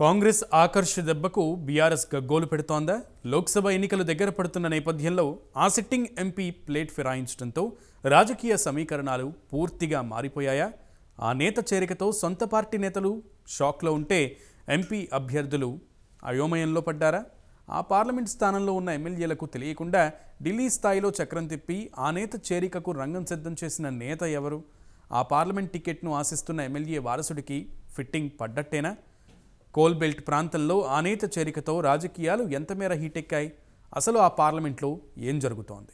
కాంగ్రెస్ ఆకర్ష దెబ్బకు బీఆర్ఎస్ గగ్గోలు పెడుతోందా? లోక్సభ ఎన్నికలు దగ్గర పడుతున్న నేపథ్యంలో ఆ సిట్టింగ్ ఎంపీ ప్లేట్ ఫిరాయించడంతో రాజకీయ సమీకరణాలు పూర్తిగా మారిపోయాయా? ఆ నేత చేరికతో సొంత పార్టీ నేతలు షాక్లో ఉంటే ఎంపీ అభ్యర్థులు అయోమయంలో పడ్డారా? ఆ పార్లమెంట్ స్థానంలో ఉన్న ఎమ్మెల్యేలకు తెలియకుండా ఢిల్లీ స్థాయిలో చక్రం తిప్పి ఆ నేత చేరికకు రంగం సిద్ధం చేసిన నేత ఎవరు? ఆ పార్లమెంట్ టికెట్ను ఆశిస్తున్న ఎమ్మెల్యే వారసుడికి ఫిట్టింగ్ పడ్డట్టేనా? కోల్ బెల్ట్ ప్రాంతంలో ఆ నేత చేరికతో రాజకీయాలు ఎంతమేర హీటెక్కాయి? అసలు ఆ పార్లమెంట్లో ఏం జరుగుతోంది?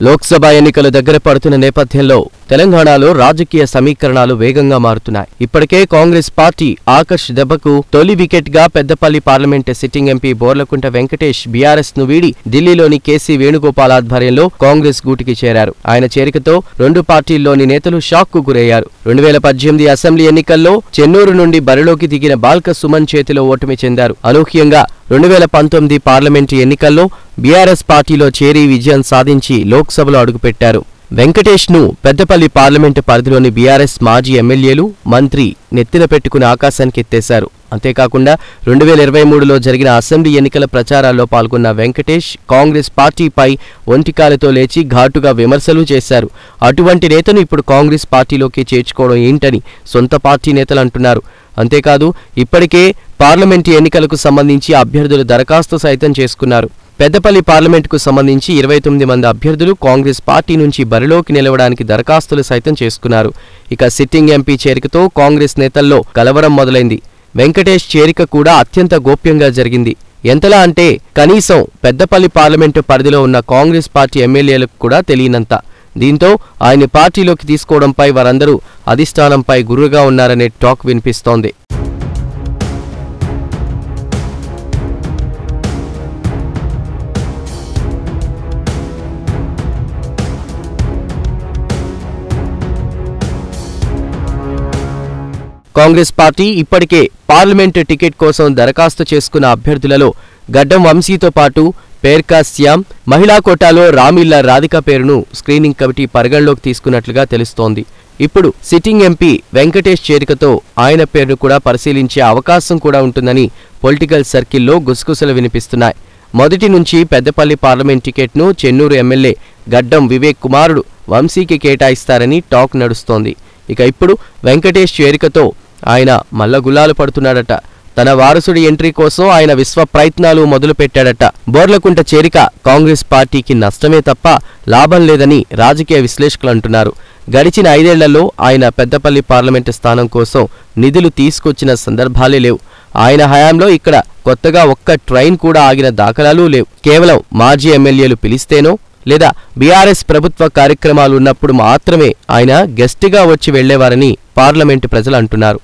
లోక్సభ ఎన్నికలు దగ్గర పడుతున్న నేపథ్యంలో తెలంగాణలో రాజకీయ సమీకరణాలు వేగంగా మారుతున్నాయి. ఇప్పటికే కాంగ్రెస్ పార్టీ ఆకర్ష్ దెబ్బకు తొలి వికెట్ గా Peddapalli parliament sitting MP Borlakunta Venkatesh BRS ను వీడి ఢిల్లీలోని కేసీ వేణుగోపాల్ ఆధ్వర్యంలో కాంగ్రెస్ గూటికి చేరారు. ఆయన చేరికతో రెండు పార్టీల్లోని నేతలు షాక్ కు గురయ్యారు. 2018 అసెంబ్లీ ఎన్నికల్లో చెన్నూరు నుండి బరిలోకి దిగిన బాల్క సుమన్ చేతిలో ఓటమి చెందారు. అనూహ్యంగా 2019 పార్లమెంటు ఎన్నికల్లో బీఆర్ఎస్ పార్టీలో చేరి విజయం సాధించి లోక్సభలో అడుగుపెట్టారు. వెంకటేష్ ను పెద్దపల్లి పార్లమెంటు పరిధిలోని బీఆర్ఎస్ మాజీ ఎమ్మెల్యేలు, మంత్రి నెత్తిన పెట్టుకుని ఆకాశానికి ఎత్తేశారు. అంతేకాకుండా 2023లో జరిగిన అసెంబ్లీ ఎన్నికల ప్రచారాల్లో పాల్గొన్న వెంకటేష్ కాంగ్రెస్ పార్టీపై ఒంటికాలతో లేచి ఘాటుగా విమర్శలు చేశారు. అటువంటి నేతను ఇప్పుడు కాంగ్రెస్ పార్టీలోకి చేర్చుకోవడం ఏంటని సొంత పార్టీ నేతలు అంటున్నారు. అంతేకాదు, ఇప్పటికే పార్లమెంటు ఎన్నికలకు సంబంధించి అభ్యర్థులు దరఖాస్తు సైతం చేసుకున్నారు. పెద్దపల్లి పార్లమెంటుకు సంబంధించి 29 మంది అభ్యర్థులు కాంగ్రెస్ పార్టీ నుంచి బరిలోకి నిలవడానికి దరఖాస్తులు సైతం చేసుకున్నారు. ఇక సిట్టింగ్ ఎంపీ చేరికతో కాంగ్రెస్ నేతల్లో కలవరం మొదలైంది. వెంకటేష్ చేరిక కూడా అత్యంత గోప్యంగా జరిగింది. ఎంతలా అంటే కనీసం పెద్దపల్లి పార్లమెంటు పరిధిలో ఉన్న కాంగ్రెస్ పార్టీ ఎమ్మెల్యేలకు కూడా తెలియనంత. దీంతో ఆయన పార్టీలోకి తీసుకోవడంపై వారందరూ అధిష్టానంపై గుర్రుగా ఉన్నారనే టాక్ వినిపిస్తోంది. కాంగ్రెస్ పార్టీ ఇప్పటికే పార్లమెంటు టికెట్ కోసం దరఖాస్తు చేసుకున్న అభ్యర్థులలో గడ్డం వంశీతో పాటు పేర్కా శ్యామ్, మహిళా కోటాలో రామిల్లా రాధిక పేరును స్క్రీనింగ్ కమిటీ పరిగణలోకి తీసుకున్నట్లుగా తెలుస్తోంది. ఇప్పుడు సిట్టింగ్ ఎంపీ వెంకటేష్ చేరికతో ఆయన పేరును కూడా పరిశీలించే అవకాశం కూడా ఉంటుందని పొలిటికల్ సర్కిల్లో గుసగుసలు వినిపిస్తున్నాయి. మొదటి నుంచి పెద్దపల్లి పార్లమెంట్ టికెట్ను చెన్నూరు ఎమ్మెల్యే గడ్డం వివేక్ కుమారుడు వంశీకి కేటాయిస్తారని టాక్ నడుస్తోంది. ఇక ఇప్పుడు వెంకటేష్ చేరికతో ఆయన మల్ల గుల్లాలు పడుతున్నాడట. తన వారసుడి ఎంట్రీ కోసం ఆయన విశ్వ ప్రయత్నాలు మొదలుపెట్టాడట. బోర్లకుంట చేరిక కాంగ్రెస్ పార్టీకి నష్టమే తప్ప లాభం లేదని రాజకీయ విశ్లేషకులు అంటున్నారు. గడిచిన 5 ఏళ్లలో ఆయన పెద్దపల్లి పార్లమెంటు స్థానం కోసం నిధులు తీసుకొచ్చిన సందర్భాలే లేవు. ఆయన హయాంలో ఇక్కడ కొత్తగా ఒక్క ట్రైన్ కూడా ఆగిన దాఖలాలు లేవు. కేవలం మాజీ ఎమ్మెల్యేలు పిలిస్తేనో లేదా బీఆర్ఎస్ ప్రభుత్వ కార్యక్రమాలు ఉన్నప్పుడు మాత్రమే ఆయన గెస్ట్గా వచ్చి వెళ్లేవారని పార్లమెంటు ప్రజలు అంటున్నారు.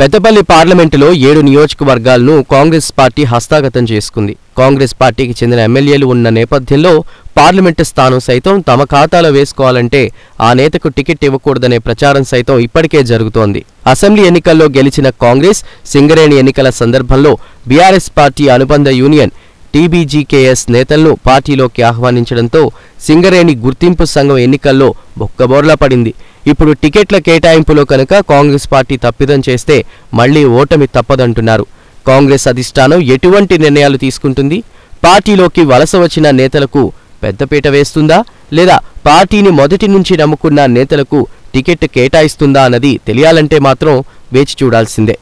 పెద్దపల్లి పార్లమెంటులో 7 నియోజకవర్గాలను కాంగ్రెస్ పార్టీ హస్తగతం చేసుకుంది. కాంగ్రెస్ పార్టీకి చెందిన ఎమ్మెల్యేలు ఉన్న నేపథ్యంలో పార్లమెంటు స్థానం సైతం తమ ఖాతాలో వేసుకోవాలంటే ఆ నేతకు టికెట్ ఇవ్వకూడదనే ప్రచారం సైతం ఇప్పటికే జరుగుతోంది. అసెంబ్లీ ఎన్నికల్లో గెలిచిన కాంగ్రెస్ సింగరేణి ఎన్నికల సందర్భంలో బీఆర్ఎస్ పార్టీ అనుబంధ యూనియన్ టీబీజీకేఎస్ నేతలను పార్టీలోకి ఆహ్వానించడంతో సింగరేణి గుర్తింపు సంఘం ఎన్నికల్లో బొక్కబోర్లా పడింది. ఇప్పుడు టికెట్ల కేటాయింపులో కనుక కాంగ్రెస్ పార్టీ తప్పిదం చేస్తే మళ్లీ ఓటమి తప్పదంటున్నారు. కాంగ్రెస్ అధిష్టానం ఎటువంటి నిర్ణయాలు తీసుకుంటుంది? పార్టీలోకి వలస వచ్చిన నేతలకు పెద్దపీట వేస్తుందా లేదా పార్టీని మొదటి నుంచి నమ్ముకున్న నేతలకు టికెట్ కేటాయిస్తుందా అన్నది తెలియాలంటే మాత్రం వేచి చూడాల్సిందే.